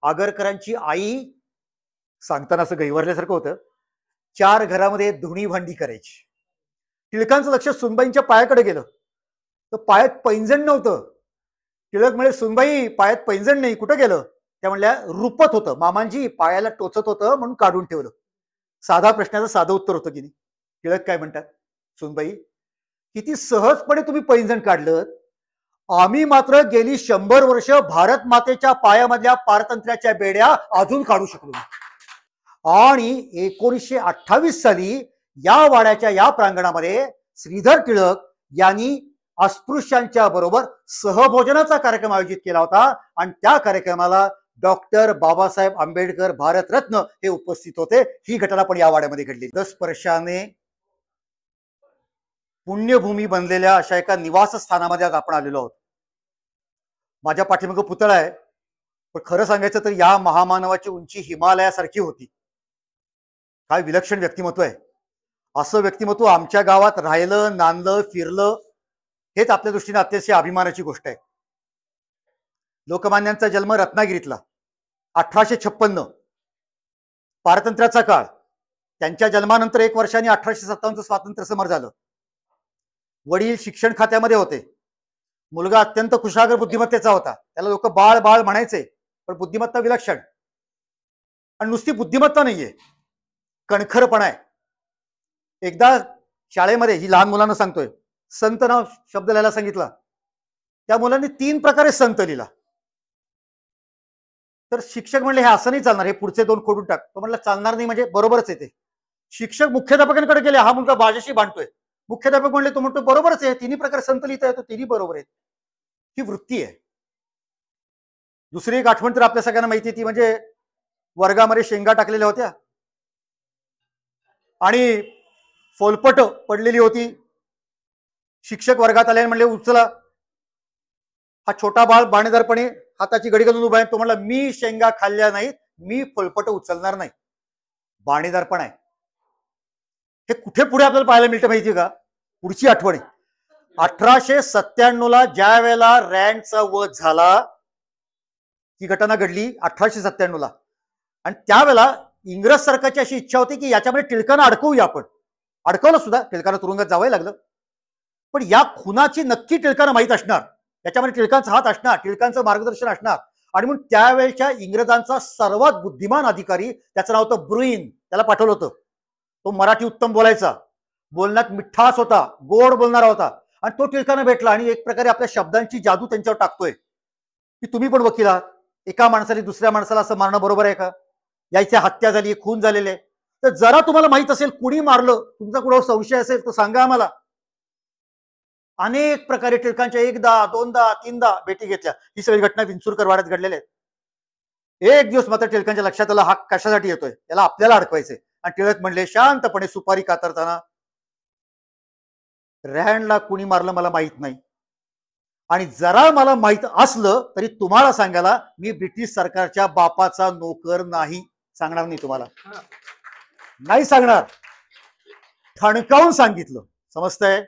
आगरकरांची आई सांगताना असं गैरवरल्यासारखं होतं. 4 घरामध्ये धुणी भांडी करायची. टिळकांचं लक्ष सुनबाईंच्या पायाकडे गेलं. तर पायात पैंजण नव्हतं. टिळक म्हणे, सुनबाई पायात पैंजण नाही, कुठं गेलं? त्या म्हणल्या, रुपत होतं, मामांजी पायाला टोचत होतं म्हणून काढून ठेवलं. साधा प्रश्नाचं साधं उत्तर होतं की नाही. टिळक काय म्हणतात, सुनबाई किती सहजपणे तुम्ही पैंजण काढलं, आम्ही मात्र गेली 100 वर्ष भारत मातेच्या पायामधल्या पारतंत्र्याच्या बेड्या अजून काढू शकलो नाही. आणि 1928 साली या वाड्याच्या या प्रांगणामध्ये श्रीधर टिळक यांनी अस्पृश्यांच्या बरोबर सहभोजनाचा कार्यक्रम आयोजित केला होता आणि त्या कार्यक्रमाला डॉक्टर बाबासाहेब आंबेडकर भारतरत्न हे उपस्थित होते. ही घटना पण या वाड्यामध्ये घडली. स्पर्शाने पुण्यभूमी बनलेल्या अशा एका निवासस्थानामध्ये आज आपण आलेलो आहोत. माझ्या पाठीमागे पुतळा आहे, पण खरं सांगायचं तर या महामानवाची उंची हिमालयासारखी होती. काय विलक्षण व्यक्तिमत्व आहे. असं व्यक्तिमत्व आमच्या गावात राहिलं, नांदलं, फिरलं, हेच आपल्या दृष्टीने अतिशय अभिमानाची गोष्ट आहे. लोकमान्यांचा जन्म रत्नागिरीतला 1856, पारतंत्र्याचा काळ. त्यांच्या जन्मानंतर 1 वर्षांनी 1857 स्वातंत्र्य समर झालं. वडील शिक्षण खात्यामध्ये होते. मुलगा अत्यंत कुशाग्र बुद्धिमत्तेचा होता. त्याला लोक बाळ बाळ म्हणायचे, पण बुद्धिमत्ता विलक्षण. आणि नुसती बुद्धिमत्ता नाहीये, कणखरपणा आहे. एकदा शाळेमध्ये, ही लहान मुलांना सांगतोय, संत नाव शब्द लिहायला सांगितला. त्या मुलांनी 3 प्रकारे संत लिहिला. तर शिक्षक म्हणले, हे असं नाही चालणार, हे पुढचे 2 खोडून टाक. तो म्हणला, चालणार नाही म्हणजे बरोबरच आहे ते. शिक्षक मुख्याध्यापकांकडे गेले, हा मुलगा माझ्याशी भांडतोय. मुख्याध्यापक म्हणले, तो म्हणतो बरोबरच आहे, 3 प्रकारे संत लिहिता येतो, 3 बरोबर आहेत. ही वृत्ती आहे. दुसरी एक आठवण तर आपल्या सगळ्यांना माहिती, ती म्हणजे वर्गामध्ये शेंगा टाकलेल्या होत्या आणि फोलपट पडलेली होती. शिक्षक वर्गात आले आणि म्हणले, उचला. हा छोटा बाळ बाणेदारपणे हाताची घडी घालून उभा आहे. तो म्हणला, मी शेंगा खाल्ल्या नाहीत, मी फोलपट उचलणार नाही. बाणेदारपण आहे. हे कुठे पुढे आपल्याला पाहायला मिळतं माहिती का? पुढची आठवण आहे. 1897 ज्या वेळेला रँडचा वध झाला, ही घटना घडली 1897. आणि त्यावेळेला इंग्रज सरकारची अशी इच्छा होती की याच्यामध्ये टिळकांना अडकवूया आपण. अडकवलं सुद्धा, टिळकांना तुरुंगात जावं लागलं. पण या खुनाची नक्की टिळकांना माहीत असणार, त्याच्यामध्ये टिळकांचा हात असणार, टिळकांचं मार्गदर्शन असणार. आणि म्हणून त्यावेळेच्या इंग्रजांचा सर्वात बुद्धिमान अधिकारी, त्याचं नाव होतं ब्रुईन, त्याला पाठवलं होतं. तो मराठी उत्तम बोलायचा, बोलण्यात मिठास होता, गोड बोलणारा होता. आणि तो टिळकांना भेटला आणि एक प्रकारे आपल्या शब्दांची जादू त्यांच्यावर टाकतोय की तुम्ही पण वकील आहात, एका माणसाने दुसऱ्या माणसाला असं मारणं बरोबर आहे का? याच्या हत्या झाली, खून झालेले, तर जरा तुम्हाला माहित असेल कुणी मारलं, तुमचा कुणावर संशय असेल तर सांगा आम्हाला. अनेक प्रकारे टिळकांच्या 1दा, 2दा, 3दा भेटी घेतल्या. ही सगळी घटना विंचुरकर वाड्यात घडलेल्या आहेत. एक दिवस मात्र टिळकांच्या लक्षात आलं, हा कशासाठी येतोय, त्याला आपल्याला अडकवायचंय. आणि टिळक म्हणले शांतपणे सुपारी कातरताना, रँडला कुणी मारलं मला माहित नाही, आणि जरा मला माहित असलं तरी तुम्हाला सांगायला मी ब्रिटिश सरकारच्या बापाचा नोकर नाही. सांगणार नाही तुम्हाला, नाही सांगणार. ठणकावून सांगितलं. समजतंय?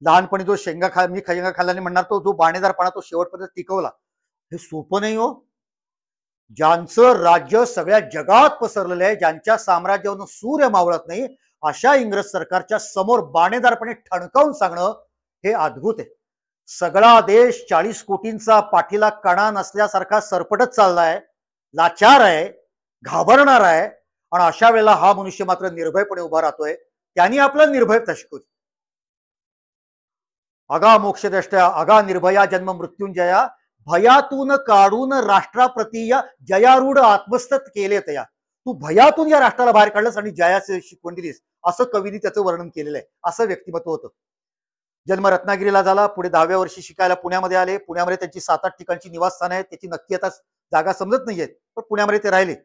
लहानपणी जो शेंगा मी शेंगा खाल्ल्याने म्हणणार, तो जो बाणेदारपणा तो शेवटपर्यंत टिकवला. हे सोपं नाही हो. ज्यांचं राज्य सगळ्या जगात पसरलेलं आहे, ज्यांच्या साम्राज्यावरून सूर्य मावळत नाही, अशा इंग्रज सरकारच्या समोर बाणेदारपणे ठणकावून सांगणं हे अद्भुत आहे. सगळा देश 40 कोटींचा पाठीला कणा नसल्यासारखा सरपटत चाललाय, लाचार आहे, घाबरणार आहे. आणि अशा वेळेला हा मनुष्य मात्र निर्भयपणे उभा राहतोय. त्यांनी आपलं निर्भयता शिकवली. अगा मोक्षदृष्ट्या अगा निर्भया जन्म मृत्युंजया, भयातून काढून राष्ट्राप्रती या जयारूढ आत्मस्थत केले तया. तू भयातून या राष्ट्राला बाहेर काढलंस आणि जयाचे शिकवण दिलीस, असं कवीने त्याचं वर्णन केलेलं आहे. असं व्यक्तिमत्व होतं. जन्म रत्नागिरीला झाला, पुढे 10व्या वर्षी शिकायला पुण्यामध्ये आले. पुण्यामध्ये त्यांची 7-8 ठिकाणची निवासस्थानं आहेत, त्याची नक्की आता जागा समजत नाहीयेत, पण पुण्यामध्ये ते राहिले.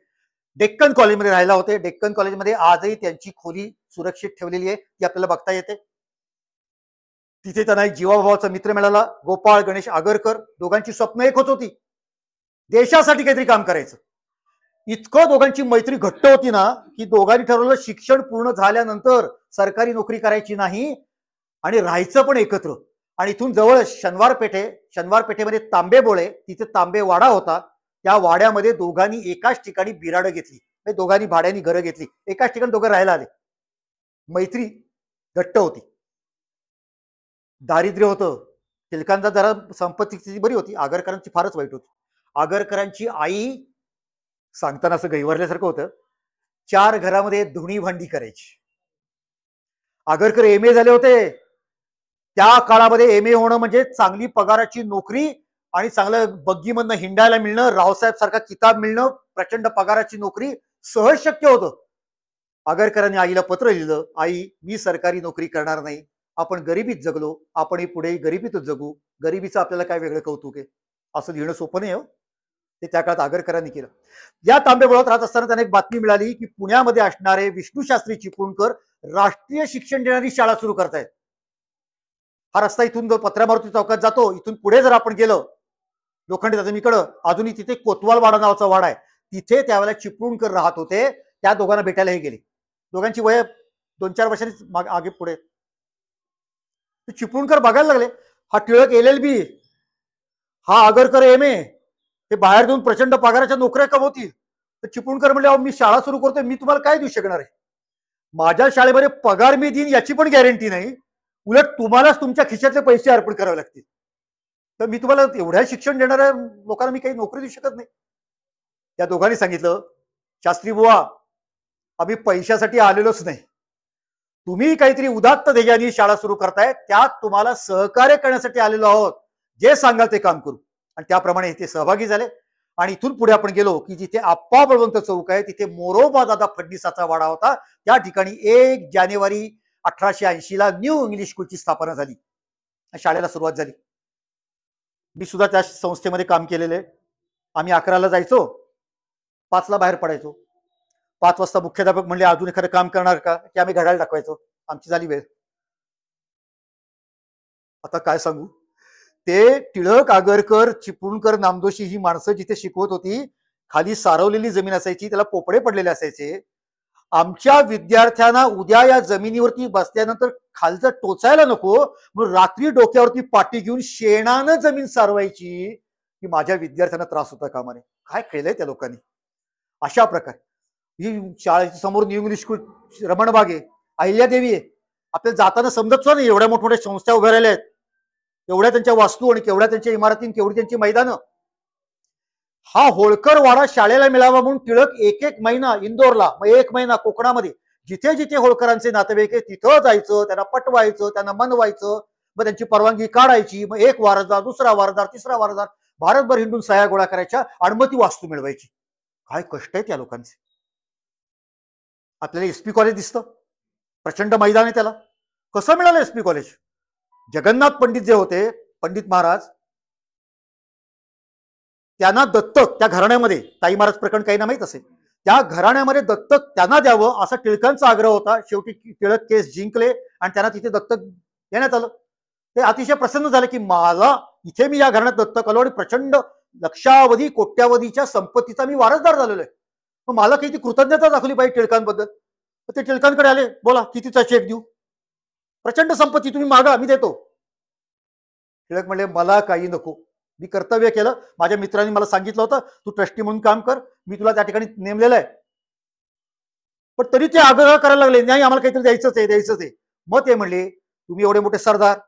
डेक्कन कॉलेजमध्ये राहिला होते. डेक्कन कॉलेजमध्ये आजही त्यांची खोली सुरक्षित ठेवलेली आहे, ती आपल्याला बघता येते. तिथे त्यांना एक जीवाभावाचा मित्र मिळाला, गोपाळ गणेश आगरकर. दोघांची स्वप्न एकच होती, देशासाठी काहीतरी काम करायचं. इतकं दोघांची मैत्री घट्ट होती ना, की दोघांनी ठरवलं शिक्षण पूर्ण झाल्यानंतर सरकारी नोकरी करायची नाही आणि राहायचं पण एकत्र. आणि इथून जवळ शनिवार पेठेमध्ये तांबे बोळे, तिथे तांबे वाडा होता. त्या वाड्यामध्ये दोघांनी एकाच ठिकाणी बिराडं घेतली, म्हणजे दोघांनी भाड्यानी घरं घेतली, एकाच ठिकाणी दोघं राहायला आले. मैत्री घट्ट होती. दारिद्र्य होतं. टिळकांचा जरा संपत्ती स्थिती बरी होती, आगरकरांची फारच वाईट होती. आगरकरांची आई सांगताना असं गैवारल्यासारखं होतं, 4 घरामध्ये धुणी भांडी करायची. आगरकर एम ए झाले होते. त्या काळामध्ये एम ए होणं म्हणजे चांगली पगाराची नोकरी आणि चांगलं बग्गीमधनं हिंडायला मिळणं, रावसाहेब सारखा किताब मिळणं, प्रचंड पगाराची नोकरी सहज शक्य होतं. आगरकरांनी आईला पत्र लिहिलं, आई मी सरकारी नोकरी करणार नाही, आपण गरिबीत जगलो, आपण पुढे गरिबीतच जगू, गरिबीचं आपल्याला काय वेगळं कौतुक आहे, असं लिहिणं सोपं नाही हो. ते त्या काळात आगरकरांनी केलं. या तांबेबळात राहत असताना त्यांना एक बातमी मिळाली की पुण्यामध्ये असणारे विष्णूशास्त्री चिपळूणकर राष्ट्रीय शिक्षण देणारी शाळा सुरू करतायत. हा रस्ता इथून पत्र्या मारुती चौकात जातो, इथून पुढे जर आपण गेलो लोखंडी जमिनीकडं, अजूनही तिथे कोतवाल वाडा नावाचा वाडा आहे, तिथे त्यावेळेला चिपळूणकर राहत होते. त्या दोघांना भेटायला हे गेले. दोघांची वय 2-4 वर्षांनी आगे पुढे. चिपळूणकर बघायला लागले, हा टिळक LLB, हा आगरकर MA, हे बाहेर देऊन प्रचंड पगाराच्या नोकऱ्या कमवतील. तर चिपळूणकर म्हणले, अहो मी शाळा सुरू करतोय, मी तुम्हाला काय देऊ शकणार आहे, माझ्या शाळेमध्ये पगार मी देईन याची पण गॅरंटी नाही, उलट तुम्हालाच तुमच्या खिशातले पैसे अर्पण करावे लागतील, तर मी तुम्हाला एवढ्या शिक्षण देणाऱ्या लोकांना मी काही नोकरी देऊ शकत नाही. त्या दोघांनी सांगितलं, शास्त्री बुवा आम्ही पैशासाठी आलेलोच नाही, तुम्ही काहीतरी उदात्त ध्येयाने शाळा सुरू करताय, त्यात तुम्हाला सहकार्य करण्यासाठी आलेलो आहोत, जे सांगाल ते काम करू. आणि त्याप्रमाणे ते सहभागी झाले. आणि इथून पुढे आपण गेलो की जिथे आप्पा बळवंत चौक आहे, तिथे मोरोबा दादा फडणीसाचा वाडा होता. त्या ठिकाणी 1 जानेवारी 1880 न्यू इंग्लिश स्कूलची स्थापना झाली, शाळेला सुरुवात झाली. मी सुद्धा त्या संस्थेमध्ये काम केलेले. आम्ही 11ला जायचो, 5ला बाहेर पडायचो. 5 वाजता मुख्याध्यापक म्हणले अजून एखादं काम करणार का, की आम्ही घड्याळ दाखवायचो, आमची झाली वेळ. आता काय सांगू, ते टिळक, आगरकर, चिपळूणकर, नामदोशी ही माणसं जिथे शिकवत होती, खाली सारवलेली जमीन असायची, त्याला पोपडे पडलेले असायचे. आमच्या विद्यार्थ्यांना उद्या या जमिनीवरती बसल्यानंतर खालचं टोचायला नको म्हणून रात्री डोक्यावरती पाटी घेऊन शेणानं जमीन सारवायची, की माझ्या विद्यार्थ्यांना त्रास होता कामा नये. काय केलंय त्या लोकांनी. अशा प्रकारे ही शाळेच्या समोर न्यू इंग्लिश स्कूल, रमणबाग आहे, अहिल्यादेवी आहे. आपल्याला जाताना समजत सुद्धा नाही एवढ्या मोठमोठ्या संस्था उभ्या राहिल्या आहेत, एवढ्या त्यांच्या वास्तू आणि केवढ्या त्यांच्या इमारती, केवढी त्यांची मैदानं. हा होळकर वाडा शाळेला मिळावा म्हणून टिळक 1 महिना इंदोरला, मग 1 महिना कोकणामध्ये, जिथे जिथे होळकरांचे नातेवाईक आहे तिथं जायचं, त्यांना पटवायचं, त्यांना मनवायचं, मग त्यांची परवानगी काढायची, मग 1 वारसदार, 2रा वारसदार, 3रा वारसदार, भारतभर हिंडून सह्या गोळा करायच्या आणि मग ती वास्तू मिळवायची. काय कष्ट आहेत या लोकांचे. आपल्याला SP कॉलेज दिसतं, प्रचंड मैदान आहे त्याला. कसं मिळालं SP कॉलेज. जगन्नाथ पंडित जे होते, पंडित महाराज, त्यांना दत्तक त्या घराण्यामध्ये, ताई महाराज प्रकरण काही ना माहित असेल, त्या घराण्यामध्ये दत्तक त्यांना द्यावं असा टिळकांचा आग्रह होता. शेवटी टिळक केस जिंकले आणि त्यांना तिथे दत्तक देण्यात आलं. ते अतिशय प्रसन्न झाले की मला इथे मी या घराण्यात दत्तक आलो आणि प्रचंड लक्षावधी कोट्यावधीच्या संपत्तीचा मी वारसदार झालेलो आहे, मग मला काही ती कृतज्ञता दाखवली पाहिजे टिळकांबद्दल. ते टिळकांकडे आले, बोला कितीचा चेक देऊ, प्रचंड संपत्ती तुम्ही मागा मी देतो. टिळक म्हणले मला काही नको, मी कर्तव्य केलं, माझ्या मित्रांनी मला सांगितलं होतं तू ट्रस्टी म्हणून काम कर, मी तुला त्या ठिकाणी नेमलेलं आहे. पण तरी ते आग्रह करायला लागले, नाही आम्हाला काहीतरी द्यायचंच आहे, द्यायचंच आहे. मग ते म्हणले तुम्ही एवढे मोठे सरदार,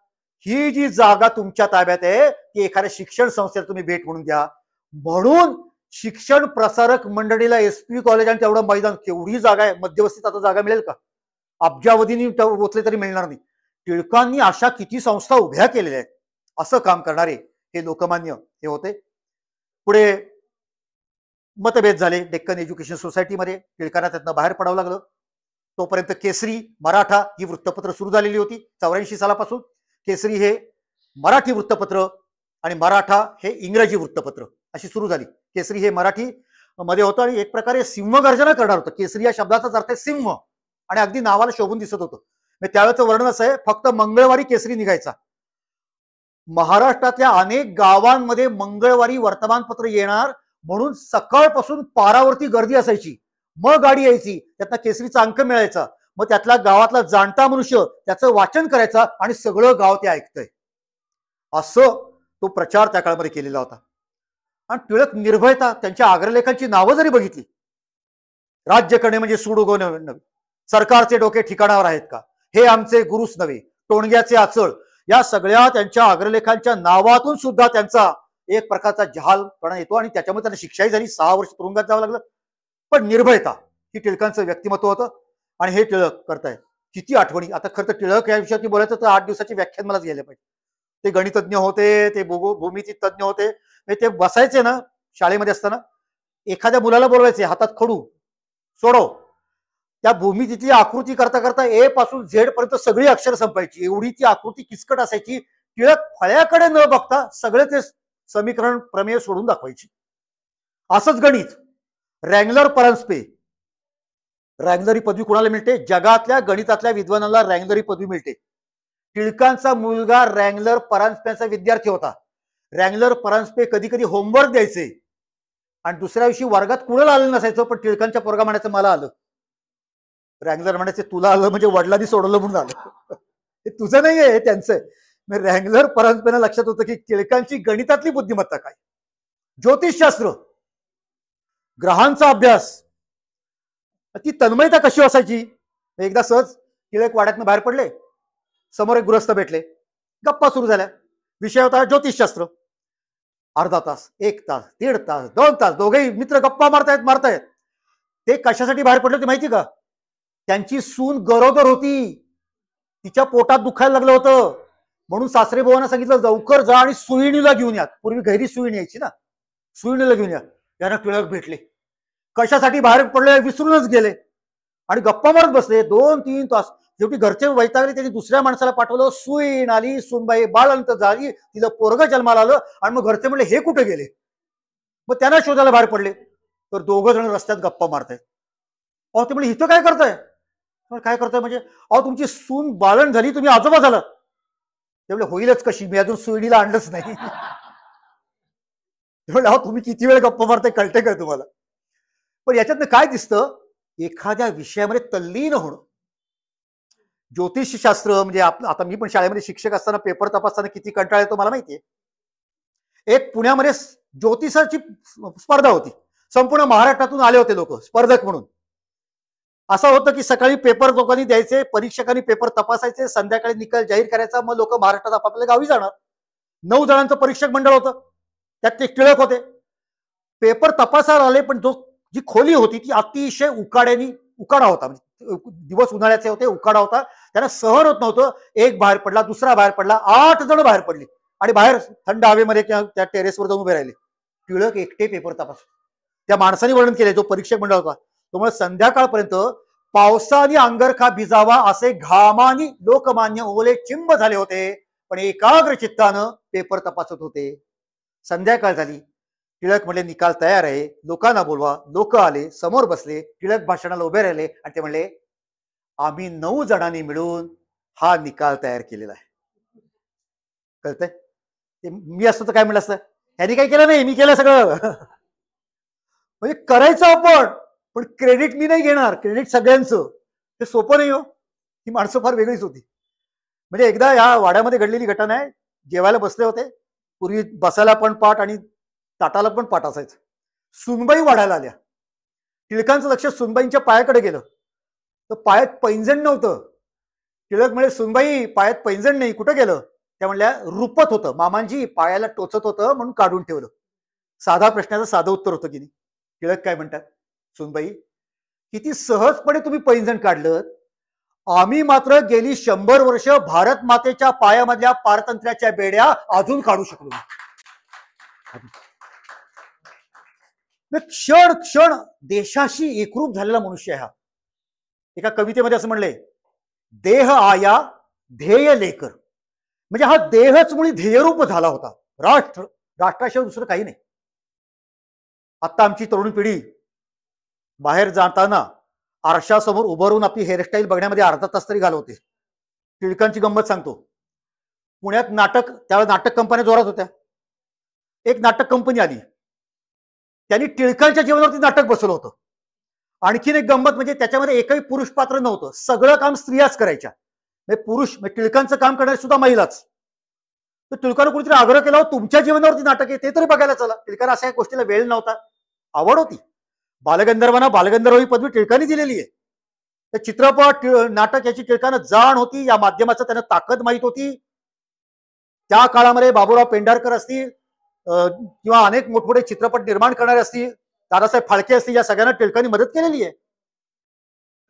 ही जी जागा तुमच्या ताब्यात आहे ती एखाद्या शिक्षण संस्थेला तुम्ही भेट म्हणून द्या. म्हणून शिक्षण प्रसारक मंडळीला SP कॉलेज आणि तेवढं मैदान, केवढी जागा आहे, मध्यवस्तीत आता जागा मिळेल का, अब्जावधीनी ओतले तरी मिळणार नाही. टिळकांनी अशा किती संस्था उभ्या केलेल्या आहेत. असं काम करणारे हे लोकमान्य हे होते. पुढे मतभेद झाले डेक्कन एज्युकेशन सोसायटीमध्ये, टिळकांना त्यातनं बाहेर पडावं लागलं. तोपर्यंत केसरी, मराठा ही वृत्तपत्र सुरू झालेली होती. 84 सालापासून केसरी हे मराठी वृत्तपत्र आणि मराठा हे इंग्रजी वृत्तपत्र अशी सुरू झाली. केसरी हे मराठी मध्ये होतं आणि एक प्रकारे सिंहगर्जना करणार होतं. केसरी या शब्दाचाच अर्थ आहे सिंह आणि अगदी नावाला शोभून दिसत होतं. त्यावेळेचं वर्णन असं आहे, फक्त मंगळवारी केसरी निघायचा. महाराष्ट्रातल्या अनेक गावांमध्ये मंगळवारी वर्तमानपत्र येणार म्हणून सकाळपासून पारावरती गर्दी असायची. मग गाडी यायची, त्यातनं केसरीचा अंक मिळायचा, मग त्यातला गावातला जाणता मनुष्य त्याचं वाचन करायचा आणि सगळं गाव ते ऐकतंय. असं तो प्रचार त्या काळामध्ये केलेला होता. आणि टिळक निर्भयता त्यांच्या अग्रलेखांची नावं जरी बघितली, राज्य करणे म्हणजे सूड उगवणे, सरकारचे डोके ठिकाणावर आहेत का, हे आमचे गुरुच नव्हे, टोणग्याचे आचळ, या सगळ्या त्यांच्या अग्रलेखांच्या नावातून सुद्धा त्यांचा एक प्रकारचा जहालपणा येतो आणि त्याच्यामुळे त्यांना शिक्षाही झाली, 6 वर्ष तुरुंगात जावं लागलं. पण निर्भयता ही टिळकांचं व्यक्तिमत्व होतं आणि हे टिळक करतायत. किती आठवणी. आता खरं तर टिळक या विषयावरती बोलायचं तर 8 दिवसाची व्याख्यान मलाच घ्यायला पाहिजे. ते गणितज्ञ होते, ते भूमिती तज्ञ होते. ते बसायचे ना शाळेमध्ये असताना, एखाद्या मुलाला बोलवायचे हातात खडू सोडव, त्या भूमितीतली आकृती करता करता ए पासून झेड पर्यंत सगळी अक्षर संपायची, एवढी ती आकृती किचकट असायची. टिळक फळ्याकडे न बघता सगळे ते समीकरण प्रमेय सोडून दाखवायची. असंच गणित. रँगलर परांजपे, रँगलरी पदवी कुणाला मिळते? जगातल्या गणितातल्या विद्वानाला रँगलरी पदवी मिळते. टिळकांचा मुलगा रँगलर परांजपेचा विद्यार्थी होता. रँगलर परांजपे कधी कधी होमवर्क द्यायचे आणि दुसऱ्या दिवशी वर्गात कुणाला आलं नसायचं, पण टिळकांच्या पोरगा म्हणायचं मला आलं. रँगलर म्हणायचे तुला आलं म्हणजे वडिलांनी सोडवलं म्हणून आलं. हे तुझं नाही आहे, हे त्यांचं. रँगलर परांजपेला लक्षात होतं की टिळकांची गणितातली बुद्धिमत्ता काय. ज्योतिषशास्त्र, ग्रहांचा अभ्यास, ती तन्मयता कशी असायची. एकदा सहज टिळक वाड्यातनं बाहेर पडले, समोर एक गृहस्थ भेटले, गप्पा सुरू झाल्या. विषय होता ज्योतिषशास्त्र. अर्धा तास, 1 तास, 1.5 तास, 2 तास दोघेही मित्र गप्पा मारतायत. ते कशासाठी बाहेर पडले होते माहिती का? त्यांची सून गरोदर होती, तिच्या पोटात दुखायला लागलं होतं, म्हणून सासरे भावांना सांगितलं लवकर जा आणि सुईणीला घेऊन या. पूर्वी गैरी सुईणी यायची ना, सुईणीला घेऊन या. यांना टिळक भेटले. कशासाठी बाहेर पडले विसरूनच गेले आणि गप्पा मारत बसले 2-3 तास. शेवटी घरचे वैतागले, त्यांनी दुसऱ्या माणसाला पाठवलं. सुईण आली, सुनबाई बाळंत झाली, तिला पोरग जन्माला आलं आणि मग घरचे म्हणले हे कुठे गेले. मग त्यांना शोधायला बाहेर पडले, तर 2 जण रस्त्यात गप्पा मारतायत. अहो ते म्हणजे इथं काय करताय? काय करताय म्हणजे? अहो तुमची सून बाळण झाली, तुम्ही आजोबा झाला. त्यामुळे होईलच कशी, मी अजून सुईणीला आणलंच नाही. त्यामुळे अहो तुम्ही किती वेळ गप्पा मारताय कळते काय तुम्हाला? पण याच्यातनं काय दिसतं, एखाद्या विषयामध्ये तल्लीन होणं. ज्योतिषशास्त्र म्हणजे आता मी पण शाळेमध्ये शिक्षक असताना पेपर तपासताना किती कंटाळा येतो मला माहितीये. एक पुण्यामध्ये ज्योतिषाची स्पर्धा होती. संपूर्ण महाराष्ट्रातून आले होते लोक स्पर्धक म्हणून. असं होतं की सकाळी पेपर लोकांनी द्यायचे, परीक्षकांनी पेपर तपासायचे, संध्याकाळी निकाल जाहीर करायचा, मग लोक महाराष्ट्रात आपापल्या गावी जाणार. 9 जणांचं परीक्षक मंडळ होतं, त्यात ते टिळक होते. पेपर तपासायला आले, पण जी खोली होती ती अतिशय उकाडा होता. म्हणजे दिवस उन्हाळ्याचे होते, उकाडा होता, त्यांना सहन होत नव्हतं. एक बाहेर पडला, दुसरा बाहेर पडला, 8 जण बाहेर पडले आणि बाहेर थंड हवेमध्ये त्या टेरेसवर जाऊन उभे राहिले. टिळक एकटे पेपर तपास. त्या माणसाने वर्णन केले, जो परीक्षक मंडळ होता. त्यामुळे संध्याकाळपर्यंत पावसाने अंगरखा भिजावा असे घामानी लोकमान्य ओले चिंब झाले होते, पण एकाग्र चित्तानं पेपर तपासत होते. संध्याकाळ झाली. टिळक म्हणले निकाल तयार आहे, लोकांना बोलवा. लोक आले, समोर बसले. टिळक भाषणाला उभे राहिले आणि ते म्हणले आम्ही 9 जणांनी मिळून हा निकाल तयार केलेला आहे. कळतंय? ते मी असतं तर काय म्हणलं असतं, ह्यांनी काही केलं नाही, मी केलं सगळं. म्हणजे करायचं आपण, पण क्रेडिट मी नाही घेणार, क्रेडिट सगळ्यांचं. ते सोपं नाही हो. ही माणसं फार वेगळीच होती. म्हणजे एकदा या वाड्यामध्ये घडलेली घटना आहे. जेवायला बसले होते. पूर्वी बसायला पण पाठ आणि ताटाला पण पाठ असायचं. सुनबाई वाढायला आल्या. टिळकांचं लक्ष सुनबाईंच्या पायाकडे गेलं, तर पायात पैंजण नव्हतं. टिळक म्हणे सुनबाई पायात पैंजण नाही, कुठं गेलं? त्या म्हणल्या रुपत होतं, मामांजी पायाला टोचत होतं म्हणून काढून ठेवलं. साधा प्रश्नाचं साधं उत्तर होतं की नाही. टिळक काय म्हणतात, सुनबाई किती सहजपणे तुम्ही पैंजण काढलं, आम्ही मात्र गेली 100 वर्ष भारत मातेच्या पायामधल्या पारतंत्र्याच्या बेड्या अजून काढू शकलो नाही. क्षण क्षण देशाशी एकरूप झालेला मनुष्य हा. एका कवितेमध्ये असं म्हणलंय, देह आया ध्येय लेकर. म्हणजे हा देहच मुळी ध्येयरूप झाला होता. राष्ट्राशिवाय दुसरं काही नाही. आता आमची तरुण पिढी बाहेर जाताना आरशासमोर उभं राहून आपली हेअरस्टाईल बघण्यामध्ये अर्धा तास तरी घालवते. टिळकांची गंमत सांगतो. पुण्यात नाटक, त्यावेळेस नाटक कंपन्या जोरात होत्या. एक नाटक कंपनी आली, त्यांनी टिळकांच्या जीवनावरती नाटक बसवलं होतं. आणखीन एक गंमत म्हणजे त्याच्यामध्ये एकही पुरुष पात्र नव्हतं, सगळं काम स्त्रियाच करायच्या. म्हणजे पुरुष टिळकांचं काम करणारे सुद्धा महिलाच. तर टिळकानं कुठेतरी आग्रह केला, तुमच्या जीवनावरती नाटक आहे ते तरी बघायला चला. टिळकांना अशा गोष्टीला वेळ नव्हता, आवड होती. बालगंधर्वांना बालगंधर्व ही पदवी टिळकांनी दिलेली आहे. तर चित्रपट नाटक याची टिळकांना जाण होती, या माध्यमाचं त्यांना ताकद माहीत होती. त्या काळामध्ये बाबूराव पेंढारकर असतील किंवा अनेक मोठमोठे चित्रपट निर्माण करणारे असतील, दादासाहेब फाळके असतील, या सगळ्यांना टिळकांनी मदत केलेली आहे.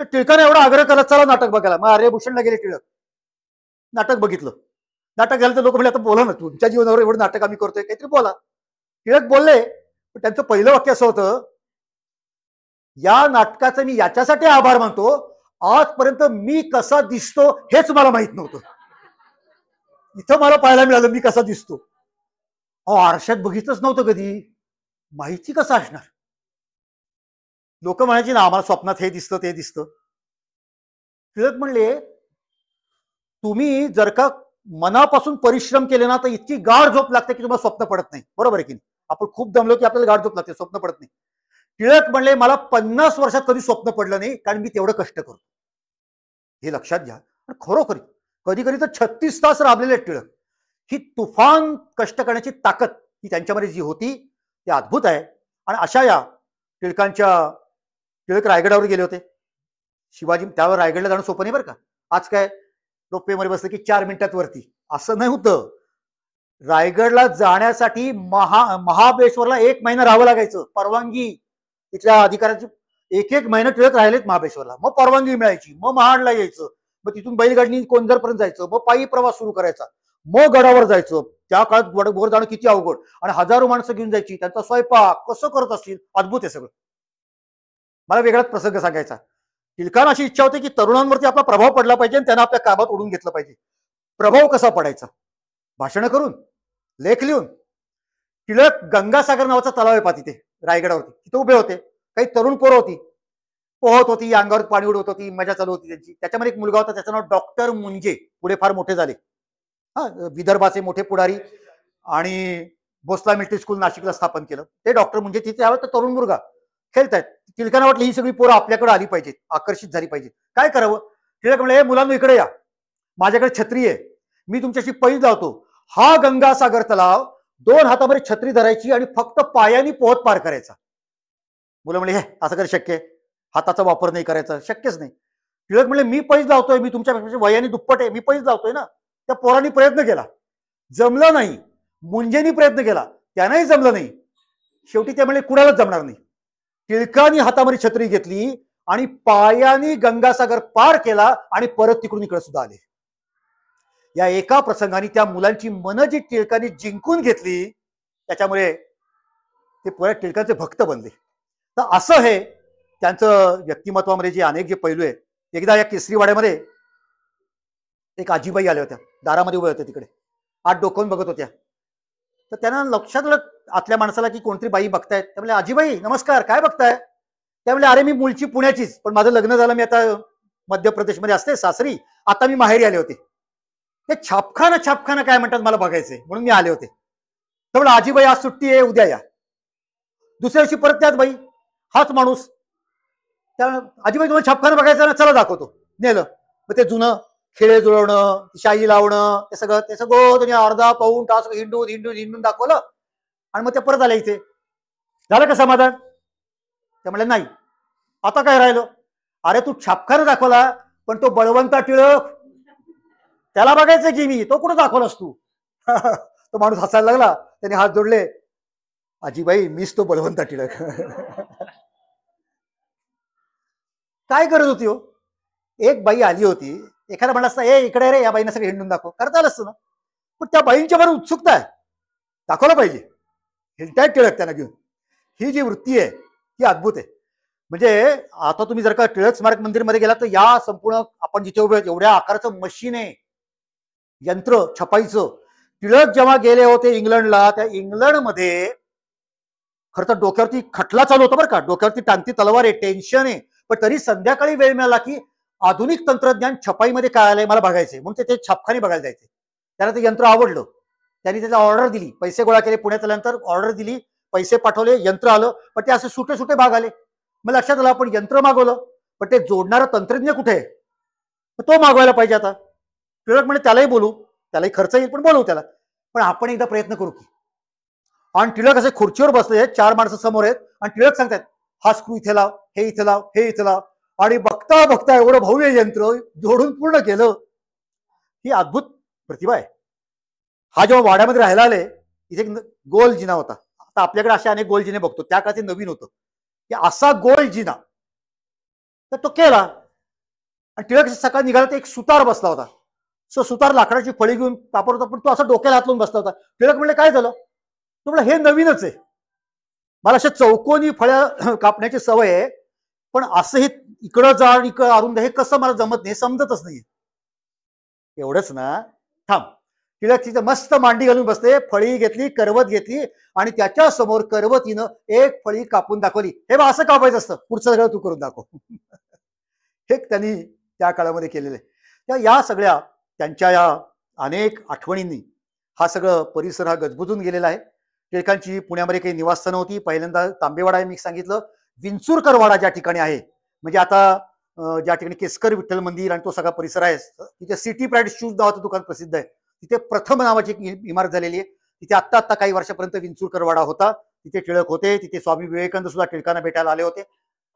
तर टिळकाने एवढा आग्रह करत चला नाटक बघायला. मग आर्यभूषणला गेले टिळक, नाटक बघितलं. नाटक झालं तर लोक म्हणजे आता बोला ना, तुमच्या जीवनावर एवढं नाटक आम्ही करतोय, काहीतरी बोला. टिळक बोलले, पण त्यांचं पहिलं वाक्य असं होतं, या नाटकाचे मी याच्यासाठी आभार मानतो, आजपर्यंत मी कसा दिसतो हेच मला माहित नव्हतं. इथं मला पाहायला मिळालं मी कसा दिसतो. आरशात बघितलंच नव्हतं कधी, माहिती कसं असणार. लोक म्हणायची ना, आम्हाला स्वप्नात हे दिसतं ते दिसतं. टिळक म्हणले, तुम्ही जर का मनापासून परिश्रम केले ना, तर इतकी गाढ झोप लागते की तुम्हाला स्वप्न पडत नाही. बरोबर आहे की नाही? आपण खूप दमलो की आपल्याला गाढ झोप लागते, स्वप्न पडत नाही. टिळक म्हणले, मला 50 वर्षात कधी स्वप्न पडलं नाही, कारण मी तेवढं कष्ट करतो. हे लक्षात घ्या. खरोखर कधी कधी तर 36 तास राबलेले टिळक. ही तुफान कष्ट करण्याची ताकद ही त्यांच्यामध्ये जी होती ती अद्भुत आहे. आणि अशा या टिळक रायगडावर गेले होते. शिवाजी त्यावर रायगडला जाणं सोपं नाही बरं का. आज काय रोपवेमध्ये बसलं की 4 मिनिटात वरती, असं नाही होतं. रायगडला जाण्यासाठी महाबळेश्वरला 1 महिना राहावं लागायचं, परवानगी तिथल्या अधिकाऱ्याची. 1 महिना टिळक राहिलेत महाबळेश्वरला, मग परवानगी मिळायची, मग महाडला यायचं, मग तिथून बैलगाडीने कोंढरपर्यंत जायचं, मग पायी प्रवास सुरू करायचा, मग गडावर जायचं. त्या काळात वर जाणं किती अवघड, आणि हजारो माणसं घेऊन जायची, त्यांचा स्वयंपाक कसं करत असतील, अद्भुत आहे सगळं. मला वेगळाच प्रसंग सांगायचा. टिळकांना अशी इच्छा होती की तरुणांवरती आपला प्रभाव पडला पाहिजे आणि त्यांना आपल्या कामात ओढून घेतलं पाहिजे. प्रभाव कसा पडायचा? भाषण करून, लेख लिहून. टिळक गंगासागर नावाचा तलाव आहे पहा तिथे रायगडावरती, तिथे उभे होते. काही तरुण पोरं होती, पोहत होती, अंगावर पाणी उडवत होती, मजा चालू होती त्यांची. त्याच्यामध्ये एक मुलगा होता, त्याचं नाव डॉक्टर मुंजे, पुढे फार मोठे झाले. विदर्भाचे मोठे पुढारी, आणि भोसला मिलिटरी स्कूल नाशिकला स्थापन केलं. ते डॉक्टर मुंजे तिथे आले. तर तरुण मुलगा खेळतायत. टिळकांना वाटलं ही सगळी पोरं आपल्याकडे आली पाहिजेत, आकर्षित झाली पाहिजेत, काय करावं. टिळक म्हणले, मुलांनो इकडे या, माझ्याकडे छत्री आहे, मी तुमच्याशी पैज लावतो. हा गंगासागर तलाव 2 हातामध्ये छत्री धरायची आणि फक्त पायानी पोहत पार करायचा. मुलं म्हणले, हे असं कधी शक्य आहे, हाताचा वापर नाही करायचा, शक्यच नाही. टिळक म्हणले, मी पैज लावतोय, मी तुमच्यापेक्षा वयाने दुप्पट आहे, मी पैज लावतोय ना. त्या पोरांनी प्रयत्न केला, जमलं नाही. मुंजेनी प्रयत्न केला, त्यांनाही जमलं नाही. शेवटी ते म्हणले, कुणालाच जमणार नाही. टिळकांनी हातामध्ये छत्री घेतली आणि पायानी गंगासागर पार केला आणि परत तिकडून इकडे सुद्धा आले. या एका प्रसंगाने त्या मुलांची मन जी टिळकांनी जिंकून घेतली, त्याच्यामुळे ते परत टिळकांचे भक्त बनले. तर असं हे त्यांचं व्यक्तिमत्वामध्ये जे अनेक जे पैलू आहेत. एकदा या केसरीवाड्यामध्ये एक आजीबाई आल्या होत्या, दारामध्ये उभ्या होत्या, तिकडे आत डोकावून बघत होत्या. तर त्यांना लक्षात आलं आतल्या माणसाला की कोणतरी बाई बघतायत. त्या म्हणले, आजीबाई नमस्कार, काय बघताय? त्या म्हणले, अरे मी मूळची पुण्याचीच, पण माझं लग्न झालं, मी आता मध्य प्रदेशमध्ये असते सासरी, आता मी माहेरी आले होते. ते छापखाना काय म्हणतात मला बघायचंय, म्हणून मी आले होते. तर म्हणलं, आजीबाई आज सुट्टी आहे, उद्या या. दुसऱ्या दिवशी परत त्याच बाई, हाच माणूस. त्या आजीबाई तुम्हाला छापखाना बघायचं ना, चला दाखवतो. नेलं. मग ते जुनं खेळे जुळवणं, शाई लावणं, ते सगळं त्यांनी अर्धा पाऊण तास हिंडून दाखवलं. आणि मग ते परत आले इथे. झालं का समाधान? ते म्हणले, नाही. आता काय राहिलं? अरे तू छापखाना दाखवला, पण तो बळवंता टिळक त्याला बघायचं की मी, तो कुठं दाखवलास तू? तो माणूस हसायला लागला, त्याने हात जोडले, आजीबाई मीच तो बळवंता टिळक. काय करत होती हो? एक बाई आली होती, एखादा म्हणला असता, ए इकडे रे, या बाईनं सगळं हिंडून दाखव, करता आलं असतं ना. पण त्या बाईंच्या बरोबर उत्सुकता आहे, दाखवलं पाहिजे. हिंडतायत टिळक त्यांना घेऊन. ही जी वृत्ती आहे ही अद्भुत आहे. म्हणजे आता तुम्ही जर का टिळक स्मारक मंदिरमध्ये गेला तर या संपूर्ण आपण जिथे उभे एवढ्या आकाराचं मशीन आहे, यंत्र छपाईचं. टिळक जेव्हा गेले होते इंग्लंडला, त्या इंग्लंडमध्ये खरं तर डोक्यावरती खटला चालू होता बरं का, डोक्यावरती टांगती तलवार आहे, टेन्शन आहे. पण तरी संध्याकाळी वेळ मिळाला की आधुनिक तंत्रज्ञान छपाईमध्ये काय आलंय मला बघायचंय, म्हणून ते छापखानी बघायला जायचे. त्याला ते यंत्र आवडलं, त्यांनी त्याला ऑर्डर दिली, पैसे गोळा केले, पुण्यात आल्यानंतर ऑर्डर दिली, पैसे पाठवले, यंत्र आलं. पण ते असे सुटे भाग आले. मग लक्षात आलं, आपण यंत्र मागवलं, पण ते जोडणारा तंत्रज्ञ कुठे आहे? तो मागवायला पाहिजे. आता टिळक म्हणे, त्यालाही बोलू, त्यालाही खर्च येईल, पण बोलवू त्याला. पण आपण एकदा प्रयत्न करू की. आणि टिळक असे खुर्चीवर बसले, 4 माणसं समोर आहेत आणि टिळक सांगतात हा स्क्रू इथे लाव, हे इथे लाव, हे इथे लाव. आणि बघता बघता एवढं भव्य यंत्र जोडून पूर्ण केलं. ही अद्भुत प्रतिभा आहे. हा जेव्हा वाड्यामध्ये राहायला आले, इथे एक गोल जिना होता. आता आपल्याकडे असे अनेक गोल जिने बघतो, त्या काळात नवीन होतं की असा गोल जिना. तर तो केला आणि टिळक सकाळी निघाला तर एक सुतार बसला होता. सो सुतार लाकडाची फळी घेऊन तापत होता, पण तो असं डोक्याला हात लावून बसला होता. टिळक म्हणले काय झालं? तो म्हणला हे नवीनच आहे, मला अशा चौकोनी फळ्या कापण्याची सवय आहे, पण असं हे इकडं जाड इकडं अरुंद हे कसं मला जमत नाही, समजतच नाही. एवढंच ना, थांब. टिळक तिथं मस्त मांडी घालून बसते, फळी घेतली, करवत घेतली आणि त्याच्या समोर करवतीनं एक फळी कापून दाखवली. हे बा असं कापायचं असतं, पुढचं सगळं तू करून दाखव. हे त्यांनी त्या काळामध्ये केलेलं आहे. या सगळ्या त्यांच्या या अनेक आठवणींनी हा सगळं परिसर हा गजबजून गेलेला आहे. टिळकांची पुण्यामध्ये काही निवासस्थानं होती. पहिल्यांदा तांबेवाडा मी सांगितलं, विंचुरकर वाडा ज्या ठिकाणी आहे, म्हणजे आता ज्या ठिकाणी केसकर विठ्ठल मंदिर आणि तो सगळा परिसर आहे, तिथे सिटी प्राईड शूज नावाचं दुकान प्रसिद्ध आहे. तिथे प्रथम नावाची एक इमारत झालेली आहे. तिथे आत्ता काही वर्षापर्यंत विंचुरकर वाडा होता. तिथे टिळक होते. तिथे स्वामी विवेकानंद सुद्धा टिळकांना भेटायला आले होते.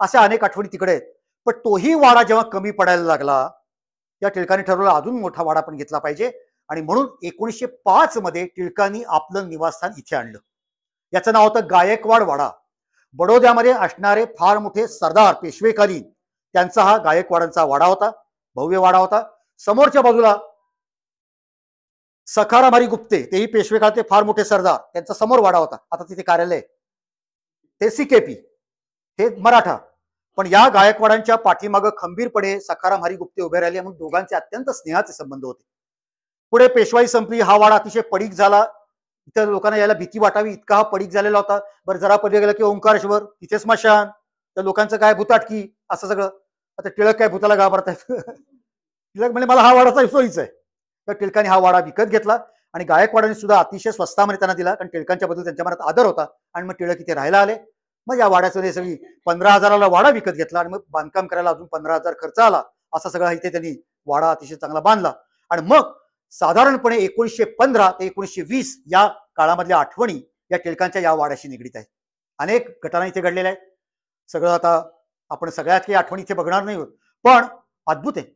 अशा अनेक आठवणी तिकडे आहेत. पण तोही वाडा जेव्हा कमी पडायला लागला, त्या टिळकांनी ठरवलं अजून मोठा वाडा पण घेतला पाहिजे. आणि म्हणून 1905 मध्ये टिळकांनी आपलं निवासस्थान इथे आणलं. याचं नाव होतं गायकवाड वाडा. बडोद्यामध्ये असणारे फार मोठे सरदार पेशवेकालीन त्यांचा हा गायकवाडांचा वाडा होता. भव्य वाडा होता. समोरच्या बाजूला सखाराम हरी गुप्ते, तेही पेशवे काळातले फार मोठे सरदार, त्यांचा समोर वाडा होता. आता तिथे कार्यालय ते सीकेपी, हे मराठा. पण या गायकवाडांच्या पाठीमागं खंबीरपणे सखाराम हरी गुप्ते उभे राहिले, म्हणून दोघांचे अत्यंत स्नेहाचे संबंध होते. पुढे पेशवाई संपली, हा वाडा अतिशय पडीक झाला. इतर लोकांना यायला भीती वाटावी इतका हा पडीक झालेला होता. बरं जरा पडले गेला की ओंकारेश्वर, तिथे स्मशान, तर लोकांचं काय भूताटकी असं सगळं. आता टिळक काय भूताला घाबरतायत? टिळक म्हणजे मला हा वाडाचा सोयीचा आहे. तर टिळकांनी हा वाडा विकत घेतला आणि गायकवाडांनी सुद्धा अतिशय स्वस्तामध्ये त्यांना दिला, कारण टिळकांच्या बद्दल त्यांच्या मनात आदर होता. आणि मग टिळक इथे राहायला आले. मग या वाड्याचं सगळी 15,000ला वाडा विकत घेतला आणि मग बांधकाम करायला अजून 15,000 खर्च आला. असा सगळा इथे त्यांनी वाडा अतिशय चांगला बांधला. आणि मग साधारणपणे 1915 ते 1920 या काळामधल्या आठवणी या टिळकांच्या या वाड्याशी निगडीत आहेत. अनेक घटना इथे घडलेल्या आहेत. सगळं आता आपण सगळ्याच काही आठवणी इथे बघणार नाही, पण अद्भुत आहे.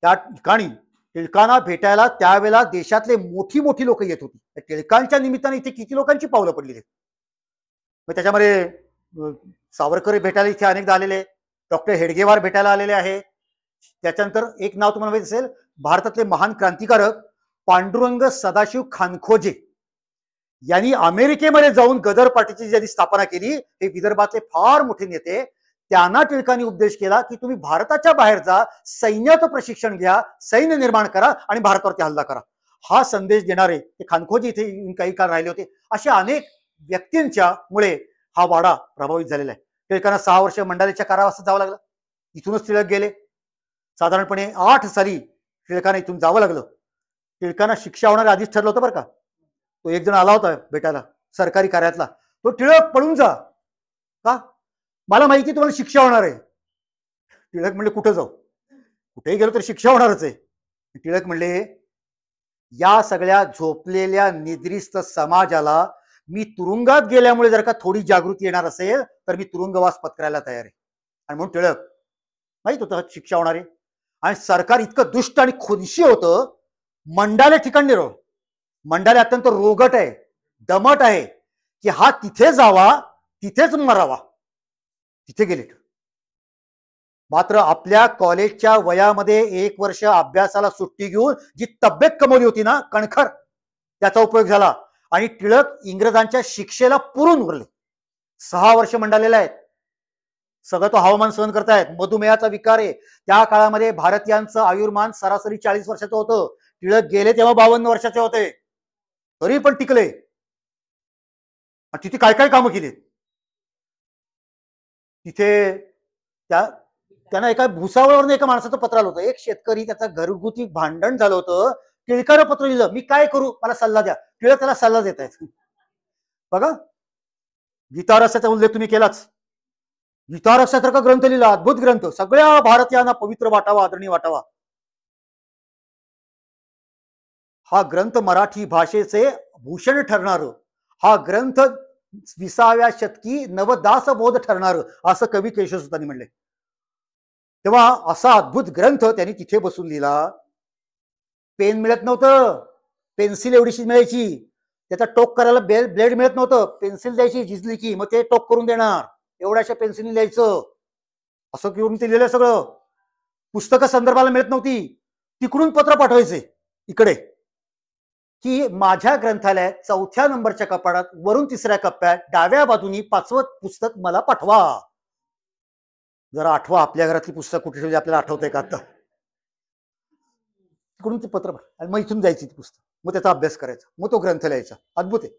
त्या ठिकाणी टिळकांना भेटायला त्यावेळेला देशातले मोठी मोठी लोक येत होती. टिळकांच्या निमित्ताने इथे किती लोकांची पावलं पडलेली. मग त्याच्यामध्ये सावरकर भेटायला इथे अनेकदा आलेले, डॉक्टर हेडगेवार भेटायला आलेले आहे. त्याच्यानंतर एक नाव तुम्हाला माहिती असेल, भारतातले महान क्रांतिकारक पांडुरंग सदाशिव खानखोजे यांनी अमेरिकेमध्ये जाऊन गदर पार्टीची ज्यांनी स्थापना केली, हे विदर्भातले फार मोठे नेते. त्यांना टिळकांनी उपदेश केला की तुम्ही भारताच्या बाहेर जा, सैन्याचं प्रशिक्षण घ्या, सैन्य निर्माण करा आणि भारतावरती हल्ला करा. हा संदेश देणारे ते खानखोजी इथे काही काळ राहिले होते. अशा अनेक व्यक्तींच्या मुळे हा वाडा प्रभावित झालेला आहे. टिळकांना 6 वर्ष मंडालेच्या कारावासात जावं लागलं. इथूनच टिळक गेले. साधारणपणे 8 साली टिळकांना इथून जावं लागलं. टिळकांना शिक्षा होणार आधीच ठरलं होतं बरं का. तो एक जण आला होता भेटायला सरकारी कार्यातला, तो टिळक पळून जा, का मला माहिती तुम्हाला शिक्षा होणार आहे. टिळक म्हणले कुठं जाऊ, कुठेही गेलो तर शिक्षा होणारच आहे. टिळक म्हणले या सगळ्या झोपलेल्या निद्रिस्त समाजाला मी तुरुंगात गेल्यामुळे जर का थोडी जागृती येणार असेल तर मी तुरुंगवास पत्करायला तयार आहे. आणि म्हणून टिळक माहित होतं शिक्षा होणार आहे. आणि सरकार इतकं दुष्ट आणि खुनशी होतं, मंडाले ठिकाण निरो, मंडाले अत्यंत रोगट आहे, दमट आहे, की हा तिथे जावा तिथेच मरावा. तिथे गेले. मात्र आपल्या कॉलेजच्या वयामध्ये 1 वर्ष अभ्यासाला सुट्टी घेऊन जी तब्येत कमवली होती ना कणखर, त्याचा उपयोग झाला. आणि टिळक इंग्रजांच्या शिक्षेला पुरून उरले. 6 वर्ष मंडालेला आहेत. सगळं तो हवामान सहन करतायत. मधुमेहाचा विकार आहे. त्या काळामध्ये भारतीयांचं आयुर्मान सरासरी 40 वर्षाचं होतं. टिळक गेले तेव्हा 52 वर्षाचे होते, तरी पण टिकले. तिथे काय काय कामं केली तिथे. त्यांना एका भुसावळवरून एका माणसाचं पत्र आलं होतं. एक शेतकरी, त्याचा घरगुती भांडण झालं होतं. टिळकानं पत्र लिहिलं, मी काय करू, मला सल्ला द्या. टिळक त्याला सल्ला देत आहेत. बघा, गीतारसाचा उल्लेख तुम्ही केलाच. गीतारसासारखा ग्रंथ लिहिला, अद्भुत ग्रंथ, सगळ्या भारतीयांना पवित्र वाटावा, आदरणीय वाटावा. हा ग्रंथ मराठी भाषेचे भूषण ठरणार, हा ग्रंथ 20व्या शतकी नवदास बोध ठरणार, असं कवी केशवसुतांनी म्हणले. तेव्हा असा अद्भुत ग्रंथ त्यांनी तिथे बसून लिहिला. पेन मिळत नव्हतं, पेन्सिल एवढीशी मिळायची, त्याचा टोक करायला ब्लेड मिळत नव्हतं, पेन्सिल द्यायची झिजली की मग ते टोक करून देणार, एवढ्याशा पेन्सिलने लिहायचं, असं करून ते लिहिलं सगळं. पुस्तकं संदर्भाला मिळत नव्हती, तिकडून पत्र पाठवायचे इकडे की माझ्या ग्रंथालयात 4थ्या नंबरच्या कपाटात वरून 3ऱ्या कप्प्यात डाव्या बाजूनी 5वं पुस्तक मला पाठवा. जरा आठवा आपल्या घरातली पुस्तक कुठे ठेवली आपल्याला आठवतंय का आता. तिकडून ते पत्र आणि मग इथून जायची ती पुस्तक, मग त्याचा अभ्यास करायचा, मग तो ग्रंथ लिहायचा. अद्भुत आहे.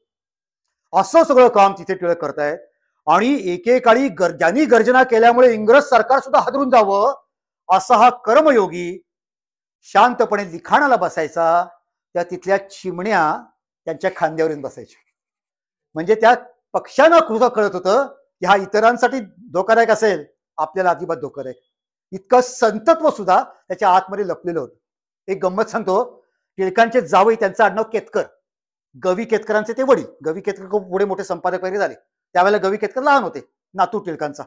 असं सगळं काम तिथे टिळक करतायत. आणि एकेकाळी ज्यांनी गर्जना केल्यामुळे इंग्रज सरकार सुद्धा हादरून जावं असा हा कर्मयोगी शांतपणे लिखाणाला बसायचा. त्या तिथल्या चिमण्या त्यांच्या खांद्यावर येऊन बसायच्या. म्हणजे त्या पक्षांना खुदा कळत होतं की हा इतरांसाठी धोकादायक असेल, आपल्याला अजिबात धोकादायक. इतकं संतत्व सुद्धा त्याच्या आतमध्ये लपलेलं होतं. एक गंमत सांगतो, टिळकांचे जावई, त्यांचं आडनाव केतकर, गवी केतकरांचे ते वडील. गवी केतकर खूप पुढे मोठे संपादक वगैरे झाले, त्यावेळेला गवी केतकर लहान होते, नातू टिळकांचा.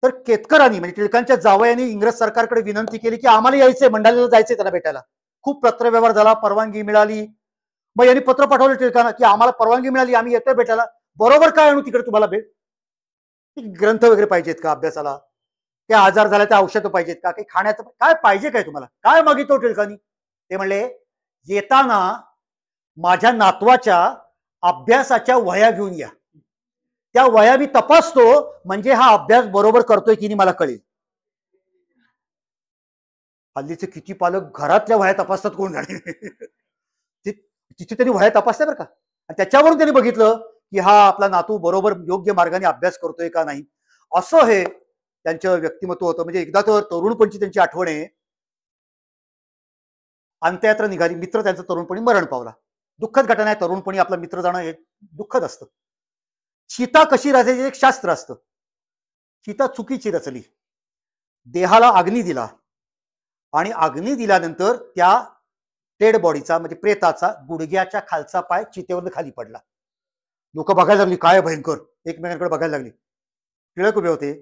तर केतकरांनी म्हणजे टिळकांच्या जावयांनी इंग्रज सरकारकडे विनंती केली की आम्हाला यायचंय, मंडालीला जायचंय त्याला भेटायला. खूप पत्रव्यवहार झाला, परवानगी मिळाली. मग यांनी पत्र पाठवलं टिळकांना की आम्हाला परवानगी मिळाली, आम्ही येतोय भेटायला. बरोबर काय आणू तिकडे तुम्हाला भेट? ग्रंथ वगैरे पाहिजेत का अभ्यासाला? ते आजार झाला त्या औषधं पाहिजेत का? काही खाण्याचं काय पाहिजे काय तुम्हाला? काय मागितो टिळकांनी? ते म्हणले येताना माझ्या नातवाच्या अभ्यासाच्या वह्या घेऊन या, त्या वह्या मी तपासतो, म्हणजे हा अभ्यास बरोबर करतोय की नाही मला कळेल. हल्लीचे किती पालक घरातल्या वह्या तपासतात कोण जाणे. तिथे त्यांनी वह्या तपासल्या बरं का, आणि त्याच्यावरून त्यांनी बघितलं की हा आपला नातू बरोबर योग्य मार्गाने अभ्यास करतोय का नाही. असं हे त्यांचं व्यक्तिमत्व होतं. म्हणजे एकदा तर तरुणपणची त्यांची आठवण आहे. अंत्ययात्रा निघाली, मित्र त्यांचा तरुणपणी मरण पावला. दुःखद घटना आहे, तरुणपणी आपला मित्र जाणं हे दुःखद असतं. चिता कशी रचायची एक शास्त्र असतं. चिता चुकीची रचली, देहाला अग्नी दिला, आणि अग्नी दिल्यानंतर त्या डेड बॉडीचा म्हणजे प्रेताचा गुडघ्याच्या खालचा पाय चितेवर खाली पडला. लोक बघायला लागली, काय भयंकर, एकमेकांकडे बघायला लागली. टिळक उभे होते,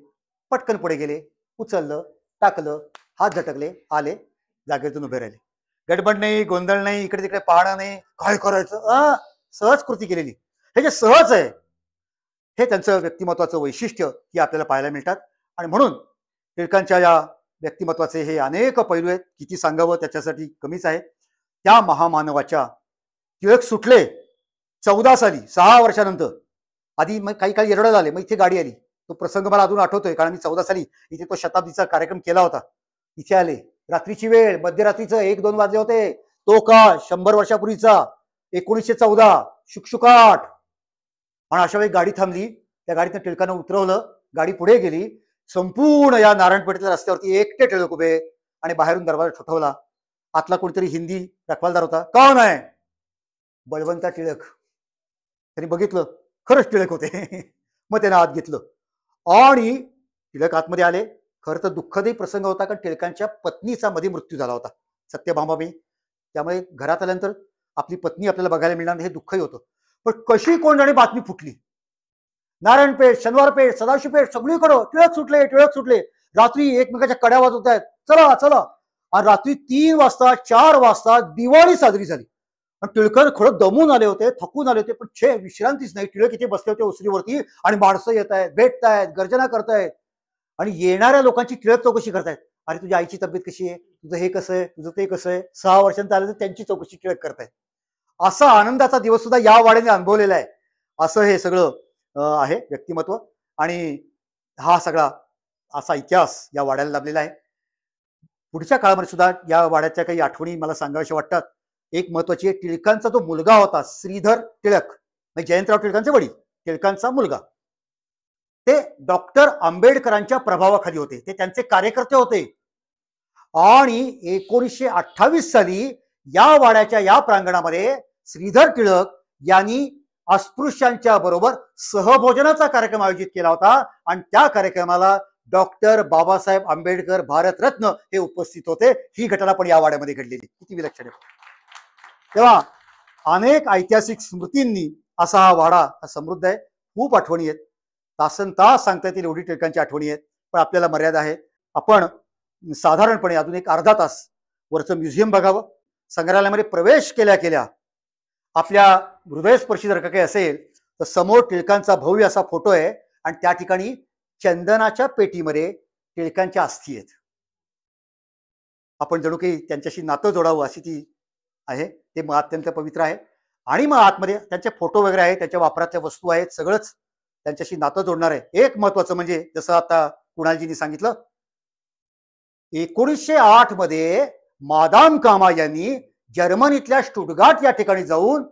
पटकन पुढे गेले, उचललं, टाकलं, हात झटकले, आले, जागेतून उभे राहिले. गडबड नाही, गोंधळ नाही, इकडे तिकडे पाहणं नाही, काय करायचं, सहज कृती केलेली. हे जे सहज आहे हे त्यांचं व्यक्तिमत्वाचं वैशिष्ट्य की आपल्याला पाहायला मिळतात. आणि म्हणून टिळकांच्या या व्यक्तिमत्वाचे हे अनेक पैलू आहेत, किती सांगावं त्याच्यासाठी कमीच आहे. त्या महामानवाच्या टिळक सुटले 14 साली, 6 वर्षानंतर. आधी मग काही येरडं झाले, मग इथे गाडी आली. तो प्रसंग मला अजून आठवतोय, कारण मी 14 साली इथे तो शताब्दीचा कार्यक्रम केला होता. इथे आले, रात्रीची वेळ, मध्यरात्रीचं 1-2 वाजले होते. तो काळ 100 वर्षापूर्वीचा, 1914, शुकशुकाट. आणि अशा वेळी गाडी थांबली, त्या गाडीतनं टिळकांना उतरवलं, गाडी पुढे गेली. संपूर्ण या नारायणपेठेच्या रस्त्यावरती एकटे टिळक उभे, आणि बाहेरून दरवाजा ठोठवला. आतला कोणीतरी हिंदी रखवालदार होता. कोण आहे? बळवंता टिळक. त्यांनी बघितलं, खरंच टिळक होते. मग त्याने आत घेतलं आणि टिळक आतमध्ये आले. खरं तर दुःखदही प्रसंग होता, कारण टिळकांच्या पत्नीचा मध्ये मृत्यू झाला होता, सत्यभामाबाई. त्यामुळे घरात आल्यानंतर आपली पत्नी आपल्याला बघायला मिळणार हे दुःखही होतं. पण कशी कोण बातमी फुटली, नारायणपेठ, शनिवारपेठ, सदाशिवपेठ, सगळीकडं टिळक सुटले, टिळक सुटले. रात्री एकमेकाच्या कड्या वाजवत आहेत, चला चला. आणि रात्री 3 वाजता 4 वाजता दिवाळी साजरी झाली. आणि टिळक खरं दमून आले होते, थकून आले होते, पण छे विश्रांतीच नाही. टिळक इथे बसले होते ओसरीवरती, आणि माणसं येत आहेत, भेटतायत, गर्जना करतायत, आणि येणाऱ्या लोकांची टिळक चौकशी करतायत. अरे तुझ्या आईची तब्येत कशी आहे, तुझं हे कसं आहे, तुझं ते कसं आहे. 6 वर्षांचं आलं तर त्यांची चौकशी टिळक करतायत. असा आनंदाचा दिवस सुद्धा या वाड्याने अनुभवलेला आहे. असं हे सगळं आहे व्यक्तिमत्व. आणि हा सगळा असा इतिहास या वाड्याला लाभलेला आहे. पुढच्या काळामध्ये सुद्धा या वाड्याच्या काही आठवणी मला सांगाव्याशा वाटतात. एक महत्वाची आहे, टिळकांचा जो मुलगा होता श्रीधर टिळक, म्हणजे जयंतराव टिळकांचे वडील, टिळकांचा मुलगा, ते डॉक्टर आंबेडकरांच्या प्रभावाखाली होते, ते त्यांचे कार्यकर्ते होते. आणि 1928 साली या वाड्याच्या या प्रांगणामध्ये श्रीधर टिळक यांनी अस्पृश्यांच्या बरोबर सहभोजनाचा कार्यक्रम आयोजित केला होता. आणि त्या कार्यक्रमाला डॉक्टर बाबासाहेब आंबेडकर भारतरत्न हे उपस्थित होते. ही घटना पण या वाड्यामध्ये घडलेली. किती विलक्षण आहे. तेव्हा अनेक ऐतिहासिक स्मृतींनी असा हा वाडा हा समृद्ध आहे. खूप आठवणी आहेत, तासन तास सांगता येतील एवढी टिळकांची आठवणी आहेत, पण आपल्याला मर्यादा आहे. आपण साधारणपणे अजून एक अर्धा तास वरचं म्युझियम बघावं. संग्रहालयामध्ये प्रवेश केल्या केल्या आपल्या हृदयस्पर्शी जर का काही असेल तर समोर टिळकांचा भव्य असा फोटो आहे आणि त्या ठिकाणी चंदनाच्या पेटीमध्ये टिळकांच्या अस्थी आहेत. आपण जणू काही त्यांच्याशी नातं जोडावं अशी ती आहे. ते मग अत्यंत पवित्र आहे. आणि मग आतमध्ये त्यांचे फोटो वगैरे आहेत, त्याच्या वापरातल्या वस्तू आहेत, सगळंच त्यांच्याशी नातं जोडणार आहे. एक महत्वाचं म्हणजे जसं आता कुणालजींनी सांगितलं, 1908 मध्ये मादाम कामा यांनी जर्मनीतल्या स्टुटगार्ट या ठिकाणी जाऊन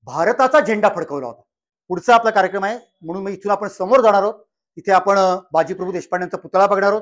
भारताचा झेंडा फडकवला होता. पुढचा आपला कार्यक्रम आहे म्हणून मग इथून आपण समोर जाणार आहोत. तिथे आपण बाजीप्रभू देशपांडेंचा पुतळा बघणार आहोत.